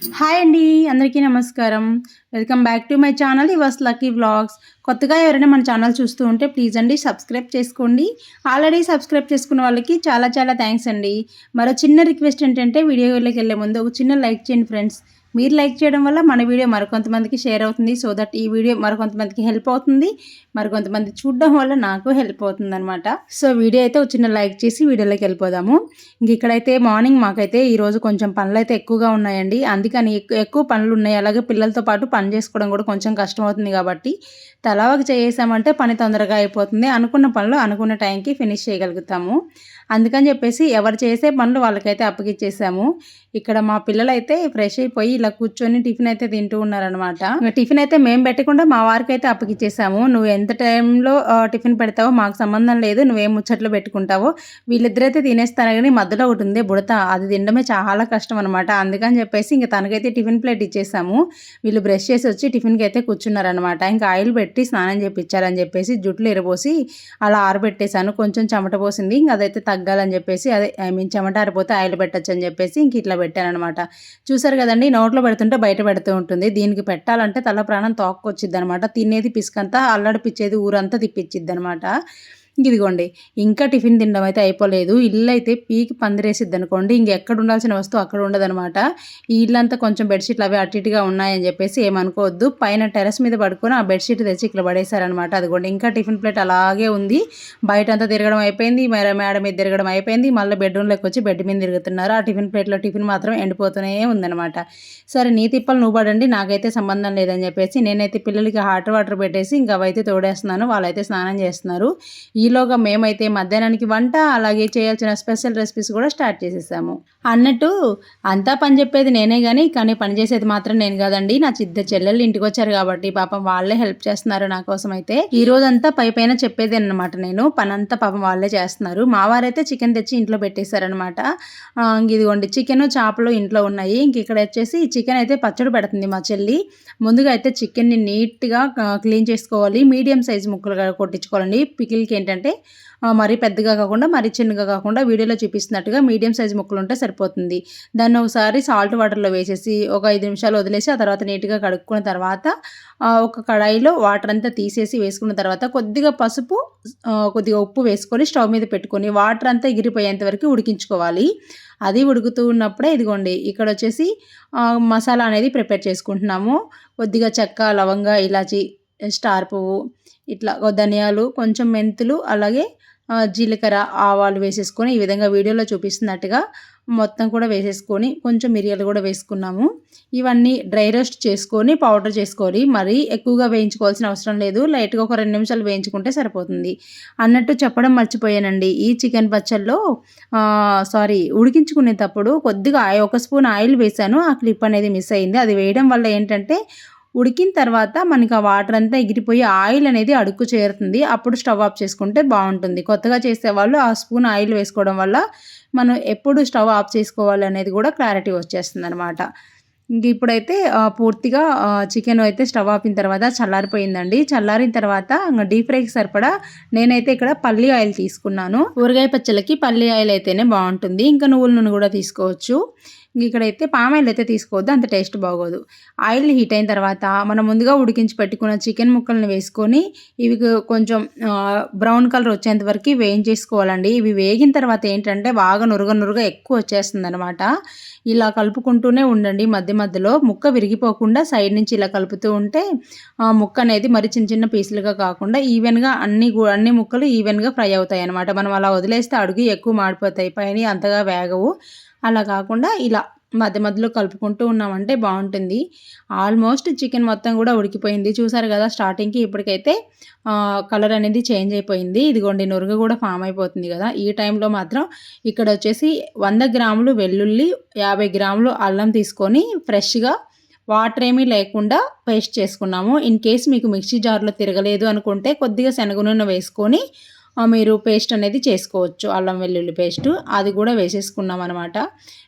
Hi అండి, అందరికీ నమస్కారం. Welcome back to my channel yours lucky vlogs. కొత్తగా ఎవరైనా మన ఛానల్ చూస్తూ ఉంటే ప్లీజ్ అండి సబ్స్క్రైబ్ చేసుకోండి. ఆల్రెడీ సబ్స్క్రైబ్ చేసుకున్న వాళ్ళకి చాలా చాలా థ్యాంక్స్ అండి. మరో చిన్న రిక్వెస్ట్ ఏంటంటే వీడియోలోకి వెళ్ళే ముందు ఒక చిన్న లైక్ చేయండి ఫ్రెండ్స్. మీరు లైక్ చేయడం వల్ల మన వీడియో మరికొంతమందికి షేర్ అవుతుంది. సో దట్ ఈ వీడియో మరికొంతమందికి హెల్ప్ అవుతుంది. మరికొంతమంది చూడడం వల్ల నాకు హెల్ప్ అవుతుంది అనమాట. సో వీడియో అయితే ఒక చిన్న లైక్ చేసి వీడియోలోకి వెళ్ళిపోదాము. ఇంక ఇక్కడైతే మార్నింగ్ మాకైతే ఈరోజు కొంచెం పనులు అయితే ఎక్కువగా ఉన్నాయండి. అందుకని ఎక్కువ పనులు ఉన్నాయి. అలాగే పిల్లలతో పాటు పని చేసుకోవడం కూడా కొంచెం కష్టం అవుతుంది కాబట్టి తలా ఒక చేసామంటే పని తొందరగా అయిపోతుంది. అనుకున్న పనులు అనుకున్న టైంకి ఫినిష్ చేయగలుగుతాము. అందుకని చెప్పేసి ఎవరు చేసే పనులు వాళ్ళకైతే అప్పగిచ్చేసాము. ఇక్కడ మా పిల్లలైతే ఫ్రెష్ అయిపోయి ఇలా కూర్చొని టిఫిన్ అయితే తింటూ ఉన్నారనమాట. టిఫిన్ అయితే మేము పెట్టకుండా మా వారికి అయితే అప్పగిచ్చేసాము. నువ్వు ఎంత టైంలో టిఫిన్ పెడతావో మాకు సంబంధం లేదు, నువ్వేం ముచ్చట్లు పెట్టుకుంటావో, వీళ్ళిద్దరైతే తినేస్తారు కానీ మధ్యలో ఒకటి ఉంది బుడత, అది తినడమే చాలా కష్టం అనమాట. అందుకని చెప్పేసి ఇంకా తనకైతే టిఫిన్ ప్లేట్ ఇచ్చేసాము. వీళ్ళు బ్రష్ చేసి వచ్చి టిఫిన్కి అయితే కూర్చున్నారనమాట. ఇంకా ఆయిల్ పెట్టి స్నానం చేయించాలని చెప్పేసి జుట్లు ఎరబోసి అలా ఆరబెట్టేశాను. కొంచెం చెమట పోసింది, ఇంక అదైతే తగ్గాలని చెప్పేసి అదే చెమట ఆరిపోతే ఆయిల్ పెట్టచ్చు అని చెప్పేసి ఇంక ఇట్లా పెట్టానమాట. చూసారు కదండి, నోట్లో పెడుతుంటే బయట పెడుతూ ఉంటుంది. దీనికి పెట్టాలంటే తల ప్రాణం తోక్కొచ్చిద్ది అనమాట. తినేది పిసుకంతా అల్లడిపిచ్చేది ఊరంతా తిప్పిచ్చిద్ది అనమాట. ఇదిగోండి, ఇంకా టిఫిన్ తినడం అయితే అయిపోలేదు. ఇల్లు అయితే పీకి పందిరేసిద్ది అనుకోండి. ఇంకెక్కడ ఉండాల్సిన వస్తువు అక్కడ ఉండదనమాట. ఈ ఇల్లంతా కొంచెం బెడ్షీట్లు అవి అటు ఇటుగా ఉన్నాయని చెప్పేసి ఏమనుకోవద్దు. పైన టెరస్ మీద పడుకొని ఆ బెడ్షీట్ తెచ్చి ఇక్కడ పడేశారనమాట. అదిగోండి, ఇంకా టిఫిన్ ప్లేట్ అలాగే ఉంది. బయట అంతా తిరగడం అయిపోయింది, మేడ మీద తిరగడం అయిపోయింది. మళ్ళీ బెడ్రూమ్లోకి వచ్చి బెడ్ మీద తిరుగుతున్నారు. ఆ టిఫిన్ ప్లేట్లో టిఫిన్ మాత్రం ఎండిపోతూనే ఉందనమాట. సరే నీ తిప్పలు నువ్వు పడండి, నాకైతే సంబంధం లేదని చెప్పేసి నేనైతే పిల్లలకి హాట్ వాటర్ పెట్టేసి ఇంకా అవైతే తోడేస్తున్నాను. వాళ్ళైతే స్నానం చేస్తున్నారు. ఈలోగా మేమైతే మధ్యాహ్నానికి వంట అలాగే చేయాల్సిన స్పెషల్ రెసిపీస్ కూడా స్టార్ట్ చేసేసాము. అన్నట్టు అంతా పని చెప్పేది నేనే కానీ పని చేసేది మాత్రం నేను కాదండి. నా ఇద్దరు చెల్లెళ్ళు ఇంటికి వచ్చారు కాబట్టి పాపం వాళ్ళే హెల్ప్ చేస్తున్నారు నా కోసం. అయితే ఈ రోజంతా పైన చెప్పేది అన్నమాట. నేను పనంతా పాపం వాళ్ళే చేస్తున్నారు. మా వారైతే చికెన్ తెచ్చి ఇంట్లో పెట్టేశారనమాట. ఇదిగోండి, చికెన్ చేపలు ఇంట్లో ఉన్నాయి. ఇంక ఇక్కడ వచ్చేసి చికెన్ అయితే పచ్చడి పెడుతుంది మా చెల్లి. ముందుగా అయితే చికెన్ని నీట్గా క్లీన్ చేసుకోవాలి. మీడియం సైజ్ ముక్కలుగా కొట్టించుకోవాలండి. పికిల్కి ఏంటంటే మరీ పెద్దగా కాకుండా మరీ చిన్నగా కాకుండా వీడియోలో చూపిస్తున్నట్టుగా మీడియం సైజ్ ముక్కలు ఉంటే సరిపోతుంది. దాన్ని ఒకసారి సాల్ట్ వాటర్లో వేసేసి ఒక 5 నిమిషాలు వదిలేసి ఆ తర్వాత నీట్గా కడుక్కున్న తర్వాత ఒక కడాయిలో వాటర్ అంతా తీసేసి వేసుకున్న తర్వాత కొద్దిగా పసుపు కొద్దిగా ఉప్పు వేసుకొని స్టవ్ మీద పెట్టుకొని వాటర్ అంతా ఎగిరిపోయేంత వరకు ఉడికించుకోవాలి. అది ఉడుకుతూ ఉన్నప్పుడే ఇదిగోండి, ఇక్కడ వచ్చేసి మసాలా అనేది ప్రిపేర్ చేసుకుంటున్నాము. కొద్దిగా చెక్క, లవంగ, ఇలాచి, స్టార్ పువ్వు, ఇట్లా ధనియాలు, కొంచెం మెంతులు, అలాగే జీలకర్ర, ఆవాలు వేసేసుకొని ఈ విధంగా వీడియోలో చూపిస్తున్నట్టుగా మొత్తం కూడా వేసేసుకొని కొంచెం మిరియాలు కూడా వేసుకున్నాము. ఇవన్నీ డ్రై రోస్ట్ చేసుకొని పౌడర్ చేసుకోవాలి. మరీ ఎక్కువగా వేయించుకోవాల్సిన అవసరం లేదు. లైట్గా ఒక 2 నిమిషాలు వేయించుకుంటే సరిపోతుంది. అన్నట్టు చెప్పడం మర్చిపోయానండి, ఈ చికెన్ పచ్చళ్ళలో ఉడికించుకునేటప్పుడు కొద్దిగా ఒక స్పూన్ ఆయిల్ వేసాను. ఆ క్లిప్ అనేది మిస్ అయింది. అది వేయడం వల్ల ఏంటంటే ఉడికిన తర్వాత మనకి ఆ వాటర్ అంతా ఎగిరిపోయి ఆయిల్ అనేది అడుక్కు చేరుతుంది. అప్పుడు స్టవ్ ఆఫ్ చేసుకుంటే బాగుంటుంది. కొత్తగా చేసేవాళ్ళు ఆ స్పూన్ ఆయిల్ వేసుకోవడం వల్ల మనం ఎప్పుడు స్టవ్ ఆఫ్ చేసుకోవాలి అనేది కూడా క్లారిటీ వచ్చేస్తుంది అనమాట. ఇంక ఇప్పుడైతే పూర్తిగా చికెన్ అయితే స్టవ్ ఆపిన తర్వాత చల్లారిపోయిందండి. చల్లారిన తర్వాత ఇంకా డీప్ ఫ్రైకి సరిపడా నేనైతే ఇక్కడ పల్లి ఆయిల్ తీసుకున్నాను. ఊరగాయ పచ్చళ్ళకి పల్లి ఆయిల్ అయితేనే బాగుంటుంది. ఇంకా నువ్వుల నూనె కూడా తీసుకోవచ్చు. ఇక్కడైతే పామ్ ఆయిల్ అయితే తీసుకోవద్దు, అంత టేస్ట్ బాగోదు. ఆయిల్ హీట్ అయిన తర్వాత మనం ముందుగా ఉడికించి పెట్టుకున్న చికెన్ ముక్కల్ని వేసుకొని ఇవి కొంచెం బ్రౌన్ కలర్ వచ్చేంత వరకు వేయించేసుకోవాలండి. ఇవి వేగిన తర్వాత ఏంటంటే బాగా నురగ ఎక్కువ వచ్చేస్తుంది అనమాట. ఇలా కలుపుకుంటూనే ఉండండి. మధ్య మధ్యలో ముక్క విరిగిపోకుండా సైడ్ నుంచి ఇలా కలుపుతూ ఉంటే ముక్క అనేది మరి చిన్న చిన్న పీసులుగా కాకుండా ఈవెన్గా అన్ని ముక్కలు ఈవెన్గా ఫ్రై అవుతాయి అనమాట. మనం అలా వదిలేస్తే అడుగు ఎక్కువ మాడిపోతాయి, పైన అంతగా వేగవు. అలా కాకుండా ఇలా మధ్య మధ్యలో కలుపుకుంటూ ఉన్నామంటే బాగుంటుంది. ఆల్మోస్ట్ చికెన్ మొత్తం కూడా ఉడికిపోయింది. చూసారు కదా, స్టార్టింగ్కి ఇప్పటికైతే కలర్ అనేది చేంజ్ అయిపోయింది. ఇదిగోండి, నురుగు కూడా ఫామ్ అయిపోతుంది కదా. ఈ టైంలో మాత్రం ఇక్కడ వచ్చేసి 100 గ్రాములు వెల్లుల్లి, 50 గ్రాములు అల్లం తీసుకొని ఫ్రెష్గా వాటర్ ఏమీ లేకుండా పేస్ట్ చేసుకున్నాము. ఇన్ కేస్ మీకు మిక్సీ జార్లో తిరగలేదు అనుకుంటే కొద్దిగా శనగ నూనె వేసుకొని మీరు పేస్ట్ అనేది చేసుకోవచ్చు. అల్లం వెల్లుల్లి పేస్ట్ అది కూడా వేసేసుకున్నాం అనమాట.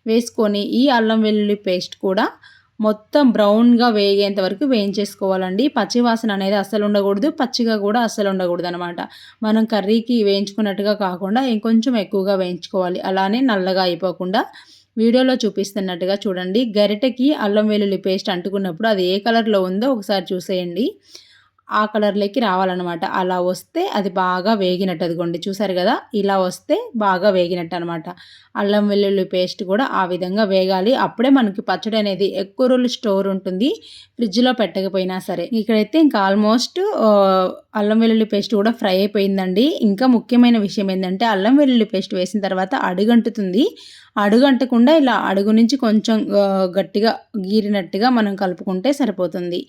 వేసుకొని ఈ అల్లం వెల్లుల్లి పేస్ట్ కూడా మొత్తం బ్రౌన్గా వేగేంత వరకు వేయించేసుకోవాలండి. పచ్చి వాసన అనేది అస్సలు ఉండకూడదు, పచ్చిగా కూడా అస్సలు ఉండకూడదు అనమాట. మనం కర్రీకి వేయించుకున్నట్టుగా కాకుండా ఇంకొంచెం ఎక్కువగా వేయించుకోవాలి. అలానే నల్లగా అయిపోకుండా వీడియోలో చూపిస్తున్నట్టుగా చూడండి. గరిటెకి అల్లం వెల్లుల్లి పేస్ట్ అంటుకున్నప్పుడు అది ఏ కలర్‌లో ఉందో ఒకసారి చూసేయండి. ఆ కలర్‌లోకి రావాలనమాట. అలా వస్తే అది బాగా వేగినట్టు. అదిగోండి చూసారు గదా! ఇలా వస్తే బాగా వేగినట్టనమాట. అల్లం వెల్లుల్లి పేస్ట్ కూడా ఆ విధంగా వేగాలి. అప్పుడే మనకి పచ్చడి అనేది ఎక్కువ రోజులు స్టోర్ ఉంటుంది. ఫ్రిడ్జ్‌లో పెట్టకపోయినా సరే. ఇక్కడైతే ఇంకా ఆల్మోస్ట్ అల్లం వెల్లుల్లి పేస్ట్ కూడా ఫ్రై అయిపోయిందండి. ఇంకా ముఖ్యమైన విషయం ఏందంటే అల్లం వెల్లుల్లి పేస్ట్ వేసిన తర్వాత అడుగంటుతుంది. అడుగంటకుండా ఇలా అడుగు నుంచి కొంచెం గట్టిగా గీరినట్టుగా మనం కలుపుకుంటే సరిపోతుంది.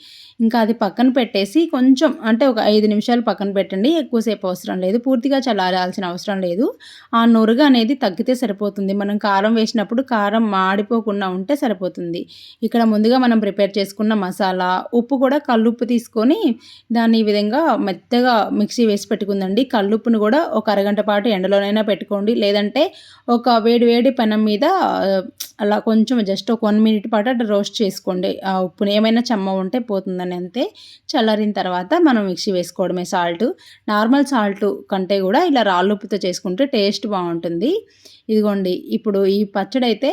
ఇంకా అది పక్కన పెట్టేసి కొంచెం అంటే ఒక 5 నిమిషాలు పక్కన పెట్టండి. ఎక్కువసేపు అవసరం లేదు. పూర్తిగా చల్లారాల్సిన అవసరం లేదు. ఆ నురగ అనేది తగ్గితే సరిపోతుంది. మనం కారం వేసినప్పుడు కారం మాడిపోకుండా ఉంటే సరిపోతుంది. ఇక్కడ ముందుగా మనం ప్రిపేర్ చేసుకున్న మసాలా, ఉప్పు కూడా కల్లుప్పు తీసుకొని దాన్ని ఈ విధంగా మెత్తగా మిక్సీ వేసి పెట్టుకుందండి. కల్లుప్పును కూడా ఒక అరగంట పాటు ఎండలోనైనా పెట్టుకోండి. లేదంటే ఒక వేడి పెనం మీద అలా కొంచెం జస్ట్ ఒక 1 మినిట్ పాటు అట్లా రోస్ట్ చేసుకోండి. ఆ ఉప్పుని ఏమైనా చెమ్మ ఉంటే పోతుందని అంతే. చల్లారిన తర్వాత మనం మిక్సీ వేసుకోవడమే సాల్టు. నార్మల్ సాల్టు కంటే కూడా ఇలా రాళ్ళుప్పుతో చేసుకుంటే టేస్ట్ బాగుంటుంది. ఇదిగోండి ఇప్పుడు ఈ పచ్చడి అయితే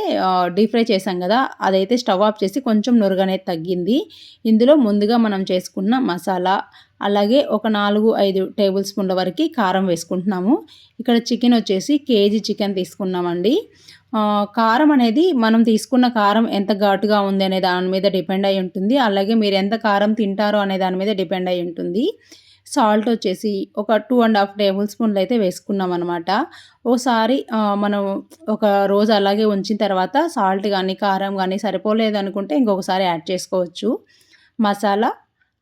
డీప్ ఫ్రై చేసాం కదా, అదైతే స్టవ్ ఆఫ్ చేసి కొంచెం నురగనేది తగ్గింది. ఇందులో ముందుగా మనం చేసుకున్న మసాలా, అలాగే ఒక 4-5 టేబుల్ స్పూన్ల వరకు కారం వేసుకుంటున్నాము. ఇక్కడ చికెన్ వచ్చేసి కేజీ చికెన్ తీసుకున్నామండి. కారం అనేది మనం తీసుకున్న కారం ఎంత ఘాటుగా ఉంది అనే దాని మీద డిపెండ్ అయి ఉంటుంది. అలాగే మీరు ఎంత కారం తింటారో అనే దాని మీద డిపెండ్ అయి ఉంటుంది. సాల్ట్ వచ్చేసి ఒక 2½ టేబుల్ స్పూన్లు అయితే వేసుకున్నామన్నమాట. ఓసారి మనం ఒక రోజు అలాగే ఉంచిన తర్వాత సాల్ట్ కానీ కారం కానీ సరిపోలేదనుకుంటే ఇంకొకసారి యాడ్ చేసుకోవచ్చు. మసాలా,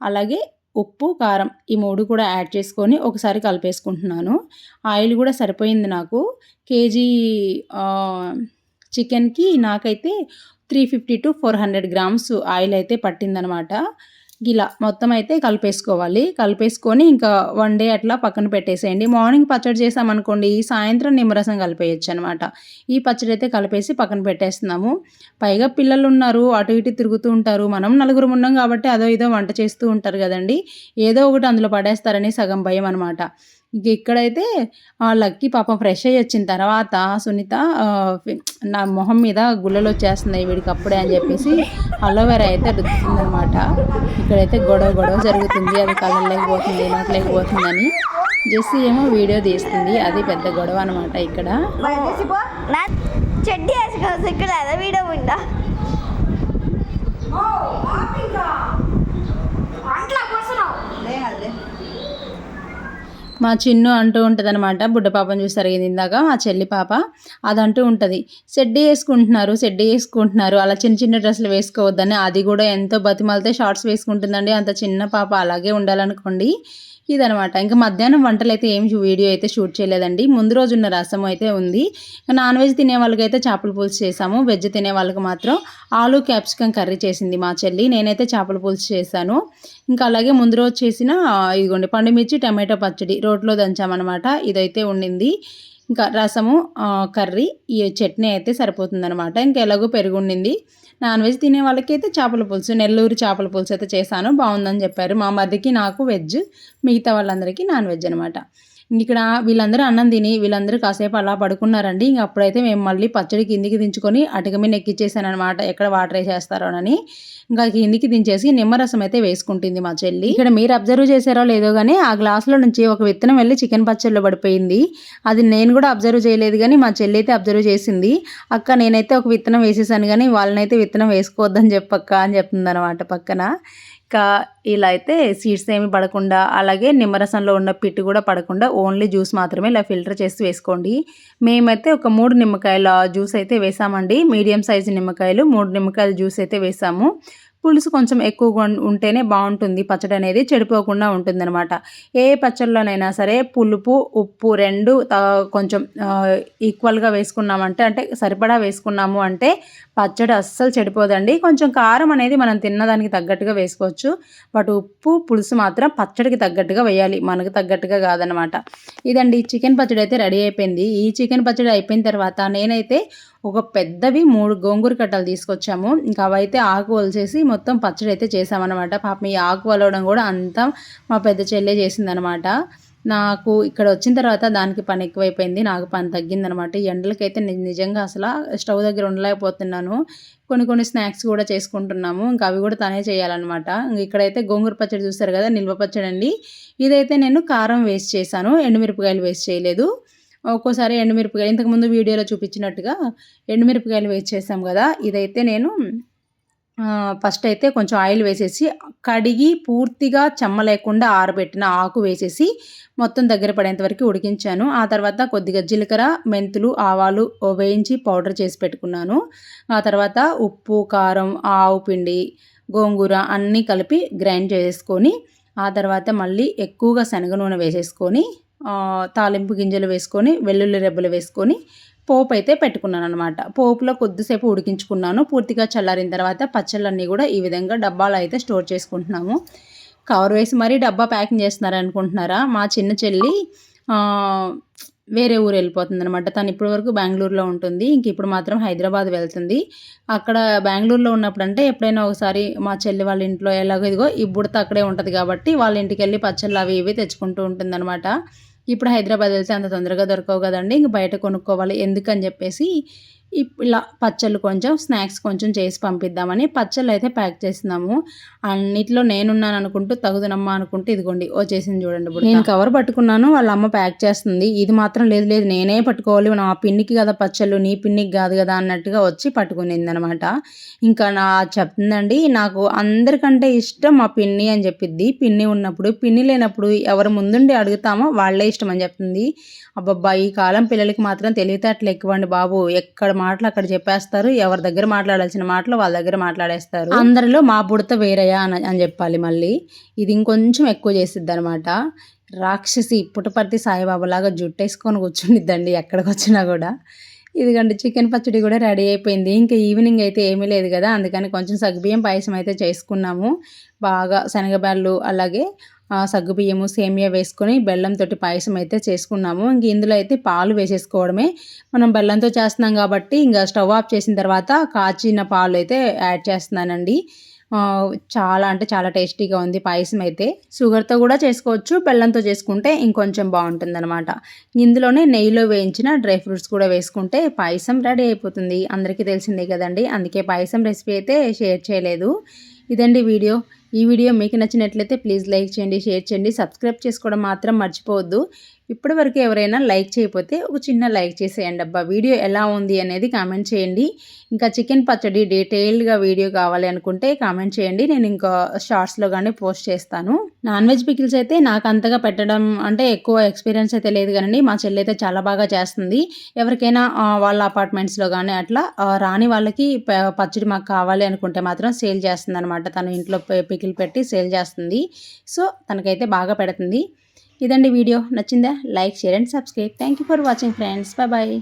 అలాగే ఉప్పు, కారం ఈ 3 కూడా యాడ్ చేసుకొని ఒకసారి కలిపేసుకుంటున్నాను. ఆయిల్ కూడా సరిపోయింది నాకు. కేజీ చికెన్‌కి నాకైతే 350-400 గ్రామ్స్ ఆయిల్ అయితే పట్టిందనమాట. ఇలా మొత్తం అయితే కలిపేసుకోవాలి. కలిపేసుకొని ఇంకా 1 డే అట్లా పక్కన పెట్టేసేయండి. మార్నింగ్ పచ్చడి చేసామనుకోండి, సాయంత్రం నిమ్మరసం కలిపేయొచ్చనమాట. ఈ పచ్చడి అయితే కలిపేసి పక్కన పెట్టేస్తున్నాము. పైగా పిల్లలున్నారు, అటు ఇటు తిరుగుతూ ఉంటారు. మనం నలుగురం ఉన్నాం కాబట్టి అదో ఇదో వంట చేస్తూ ఉంటారు గదండీ! ఏదో ఒకటి అందులో పడేస్తారని సగం భయం అనమాట. ఇక ఇక్కడైతే లక్కీ పాపం ఫ్రెష్ అయ్యి వచ్చిన తర్వాత సునీత నా మొహం మీద గుల్లలొచ్చేస్తున్నాయి వీడికప్పుడే అని చెప్పేసి అలోవెరా అయితే రుద్దుతుందనమాట. ఇక్కడైతే గొడవ జరుగుతుంది. అది కళ్ళల్లోకి పోతుంది, నోట్లోకి పోతుందని. జెస్సీ ఏమో వీడియో తీస్తుంది. అది పెద్ద గొడవ అనమాట ఇక్కడ. చెడ్డీ ఇక్కడ వీడియో ఉందా మా చిన్ను అంటూ ఉంటుందన్నమాట. బుడ్డ పాపను చూసి అడిగింది ఇందాక మా చెల్లి పాప. అది అంటూ ఉంటుంది, సెడ్డీ వేసుకుంటున్నారు అలా చిన్న చిన్న డ్రెస్సులు వేసుకోవద్దని. అది కూడా ఎంతో బతిమాలితే షార్ట్స్ వేసుకుంటుందండి. అంత చిన్న పాప అలాగే ఉండాలనుకోండి. ఇదనమాట. ఇంకా మధ్యాహ్నం వంటలు అయితే ఏం వీడియో అయితే షూట్ చేయలేదండి. ముందు రోజు ఉన్న రసం అయితే ఉంది. నాన్ వెజ్ తినే వాళ్ళకైతే చేపల పులుసు చేసాము. వెజ్ తినే వాళ్ళకి మాత్రం ఆలు క్యాప్సికమ్ కర్రీ చేసింది మా చెల్లి. నేనైతే చేపల పులుసు చేశాను. ఇంకా అలాగే ముందు రోజు చేసిన ఇదిగోండి పండుమిర్చి టమాటో పచ్చడి రోట్లో దంచామన్నమాట. ఇదైతే ఉండింది. ఇంకా రసము, కర్రీ, ఈ చట్నీ అయితే సరిపోతుందనమాట. ఇంకా ఎలాగో పెరుగు ఉండింది. నాన్ వెజ్ తినే వాళ్ళకైతే చేపల పులుసు, నెల్లూరు చేపల పులుసు అయితే చేశాను. బాగుందని చెప్పారు. మా మరిదికి నాకు వెజ్, మిగతా వాళ్ళందరికీ నాన్ వెజ్ అనమాట. ఇక్కడ వీళ్ళందరూ అన్నం తిని వీళ్ళందరూ కాసేపు అలా పడుకున్నారండి. ఇంక అప్పుడైతే మేము మళ్ళీ పచ్చడి కిందికి దించుకొని అటుక మీద ఎక్కిచ్చేసాను అనమాట. ఎక్కడ వాటర్ వేసేస్తారోనని. ఇంకా కిందికి దించేసి నిమ్మరసం అయితే వేసుకుంటుంది మా చెల్లి. ఇక్కడ మీరు అబ్జర్వ్ చేశారో లేదో కానీ ఆ గ్లాసులో నుంచి ఒక విత్తనం వెళ్ళి చికెన్ పచ్చడిలో పడిపోయింది. అది నేను కూడా అబ్జర్వ్ చేయలేదు కానీ మా చెల్లి అయితే అబ్జర్వ్ చేసింది. అక్క నేనైతే ఒక విత్తనం వేసేసాను కానీ వాళ్ళనైతే విత్తనం వేసుకోవద్దని చెప్పక్క అని చెప్తుంది అనమాట పక్కన. ఇంకా ఇలా అయితే సీడ్స్ ఏమి పడకుండా, అలాగే నిమ్మరసంలో ఉన్న పిట్టు కూడా పడకుండా ఓన్లీ జ్యూస్ మాత్రమే ఇలా ఫిల్టర్ చేసి వేసుకోండి. మేమైతే ఒక 3 నిమ్మకాయల జ్యూస్ అయితే వేసామండి. మీడియం సైజు నిమ్మకాయలు 3 నిమ్మకాయల జ్యూస్ అయితే వేసాము. పులుసు కొంచెం ఎక్కువగా ఉంటేనే బాగుంటుంది. పచ్చడి అనేది చెడిపోకుండా ఉంటుందన్నమాట. ఏ పచ్చడిలోనైనా సరే పులుపు, ఉప్పు 2 కొంచెం ఈక్వల్గా వేసుకున్నామంటే, అంటే సరిపడా వేసుకున్నాము అంటే పచ్చడి అస్సలు చెడిపోదండి. కొంచెం కారం అనేది మనం తిన్నదానికి తగ్గట్టుగా వేసుకోవచ్చు. బట్ ఉప్పు, పులుసు మాత్రం పచ్చడికి తగ్గట్టుగా వేయాలి, మనకు తగ్గట్టుగా కాదనమాట. ఇదండి చికెన్ పచ్చడి అయితే రెడీ అయిపోయింది. ఈ చికెన్ పచ్చడి అయిపోయిన తర్వాత నేనైతే ఒక పెద్దవి 3 గోంగూర కట్టలు తీసుకొచ్చాము. ఇంకా అవైతే ఆకు వలిచేసి మొత్తం పచ్చడి అయితే చేసామన్నమాట. పాపం ఈ ఆకు వలవడం కూడా అంతా మా పెద్ద చెల్లె చేసిందనమాట. నాకు ఇక్కడ వచ్చిన తర్వాత దానికి పని ఎక్కువైపోయింది. నాకు పని తగ్గిందనమాట. ఈ ఎండలకైతే నిజంగా అసల స్టవ్ దగ్గర ఉండలేకపోతున్నాను. కొన్ని స్నాక్స్ కూడా చేసుకుంటున్నాము. ఇంకా అవి కూడా తనే చేయాలనమాట. ఇక్కడైతే గోంగూర పచ్చడి చూసారు కదా, నిల్వ పచ్చడండి. ఇదైతే నేను కారం వేస్ట్ చేశాను, ఎండుమిరపకాయలు వేస్ట్ చేయలేదు. ఒక్కోసారి ఎండుమిరపకాయలు ఇంతకుముందు వీడియోలో చూపించినట్టుగా ఎండుమిరపకాయలు వేస్ట్ చేసాం కదా, ఇదైతే నేను ఫస్ట్ అయితే కొంచెం ఆయిల్ వేసేసి కడిగి పూర్తిగా చెమ్మ లేకుండా ఆరబెట్టిన ఆకు వేసేసి మొత్తం దగ్గర పడేంత వరకు ఉడికించాను. ఆ తర్వాత కొద్దిగా జీలకర్ర, మెంతులు, ఆవాలు వేయించి పౌడర్ చేసి పెట్టుకున్నాను. ఆ తర్వాత ఉప్పు, కారం, ఆవు పిండి, గోంగూర అన్నీ కలిపి గ్రైండ్ చేసుకొని ఆ తర్వాత మళ్ళీ ఎక్కువగా శనగ నూనె వేసేసుకొని తాలింపు గింజలు వేసుకొని వెల్లుల్లి రెబ్బలు వేసుకొని పోపు అయితే పెట్టుకున్నాను అనమాట. పోపులో కొద్దిసేపు ఉడికించుకున్నాను. పూర్తిగా చల్లారిన తర్వాత పచ్చళ్ళన్నీ కూడా ఈ విధంగా డబ్బాలో అయితే స్టోర్ చేసుకుంటున్నాము. కవర్ వేసి మరీ డబ్బా ప్యాకింగ్ చేస్తున్నారు అనుకుంటున్నారా? మా చిన్న చెల్లి వేరే ఊరు వెళ్ళిపోతుంది అనమాట. తను ఇప్పటి వరకు బెంగళూరులో ఉంటుంది. ఇంక ఇప్పుడు మాత్రం హైదరాబాద్ వెళ్తుంది. అక్కడ బెంగళూరులో ఉన్నప్పుడు అంటే ఎప్పుడైనా ఒకసారి మా చెల్లి వాళ్ళ ఇంట్లో ఎలాగో ఇదిగో ఈ బుడత అక్కడే ఉంటుంది కాబట్టి వాళ్ళ ఇంటికి వెళ్ళి పచ్చళ్ళు అవి ఇవి తెచ్చుకుంటూ ఉంటుంది అనమాట. ఇప్పుడు హైదరాబాద్ వెళ్తే అంత తొందరగా దొరకవు కదండి, ఇంక బయట కొనుక్కోవాలి ఎందుకని చెప్పేసి ఇలా పచ్చళ్ళు కొంచెం స్నాక్స్ కొంచెం చేసి పంపిద్దామని పచ్చళ్ళు అయితే ప్యాక్ చేస్తున్నాము. అన్నిట్లో నేనున్నాను అనుకుంటూ తగుదనమ్మా అనుకుంటూ ఇదిగోండి వచ్చేసింది చూడండి. నేను కవర్ పట్టుకున్నాను, వాళ్ళ అమ్మ ప్యాక్ చేస్తుంది. ఇది మాత్రం లేదు లేదు నేనే పట్టుకోవాలి, నా పిన్నికి కదా పచ్చళ్ళు, నీ పిన్నికి కాదు కదా అన్నట్టుగా వచ్చి పట్టుకునింది అనమాట. ఇంకా చెప్తుందండి, నాకు అందరికంటే ఇష్టం మా పిన్ని అని చెప్పిద్ది. పిన్ని ఉన్నప్పుడు, పిన్ని లేనప్పుడు ఎవరు ముందుండి అడుగుతామో వాళ్ళే ఇష్టం అని చెప్తుంది. అబ్బబ్బా, ఈ కాలం పిల్లలకి మాత్రం తెలివితేటలు ఎక్కువండి బాబు. ఎక్కడ మాటలు అక్కడ చెప్పేస్తారు, ఎవరి దగ్గర మాట్లాడాల్సిన మాటలు వాళ్ళ దగ్గర మాట్లాడేస్తారు. అందరిలో మా బుడత వేరయ్యా అని చెప్పాలి. మళ్ళీ ఇది ఇంకొంచెం ఎక్కువ చేసిద్ది అనమాట. రాక్షసి పుట్టపర్తి సాయిబాబాలాగా జుట్టేసుకొని కూర్చునిద్దండి ఎక్కడికి వచ్చినా కూడా. ఇదిగండి చికెన్ పచ్చడి కూడా రెడీ అయిపోయింది. ఇంకా ఈవినింగ్ అయితే ఏమీ లేదు కదా, అందుకని కొంచెం సగ్గుబియ్యం పాయసం అయితే చేసుకున్నాము. బాగా శనగబ్యాళ్ళు అలాగే సగ్గుబియ్యము సేమియా వేసుకొని బెల్లంతో పాయసం అయితే చేసుకున్నాము. ఇంక ఇందులో అయితే పాలు వేసేసుకోవడమే. మనం బెల్లంతో చేస్తున్నాం కాబట్టి ఇంకా స్టవ్ ఆఫ్ చేసిన తర్వాత కాచిన పాలు అయితే యాడ్ చేస్తున్నానండి. చాలా అంటే చాలా టేస్టీగా ఉంది పాయసం అయితే. షుగర్తో కూడా చేసుకోవచ్చు, బెల్లంతో చేసుకుంటే ఇంకొంచెం బాగుంటుందన్నమాట. ఇందులోనే నెయ్యిలో వేయించిన డ్రై ఫ్రూట్స్ కూడా వేసుకుంటే పాయసం రెడీ అయిపోతుంది. అందరికీ తెలిసిందే కదండి, అందుకే పాయసం రెసిపీ అయితే షేర్ చేయలేదు. ఇదండి వీడియో. ఈ వీడియో మీకు నచ్చినట్లయితే ప్లీజ్ లైక్ చేయండి, షేర్ చేయండి, సబ్స్క్రైబ్ చేసుకోవడం మాత్రం మర్చిపోవద్దు. ఇప్పటివరకు ఎవరైనా లైక్ చేయకపోతే ఒక చిన్న లైక్ చేసేయండి అబ్బా. వీడియో ఎలా ఉంది అనేది కామెంట్ చేయండి. ఇంకా చికెన్ పచ్చడి డీటెయిల్డ్గా వీడియో కావాలి అనుకుంటే కామెంట్ చేయండి, నేను ఇంకా షార్ట్స్లో కానీ పోస్ట్ చేస్తాను. నాన్ వెజ్ పికిల్స్ అయితే నాకు అంతగా పెట్టడం అంటే ఎక్కువ ఎక్స్పీరియన్స్ అయితే లేదు కానీ మా చెల్లి అయితే చాలా బాగా చేస్తుంది. ఎవరికైనా వాళ్ళ అపార్ట్మెంట్స్లో కానీ అట్లా రాని వాళ్ళకి పచ్చడి మాకు కావాలి అనుకుంటే మాత్రం సేల్ చేస్తుంది అనమాట. తను ఇంట్లో పికిల్ పెట్టి సేల్ చేస్తుంది. సో తనకైతే బాగా పెడుతుంది. ఇదండి వీడియో. నచ్చిందా? Like, share and subscribe. Thank you for watching friends. Bye.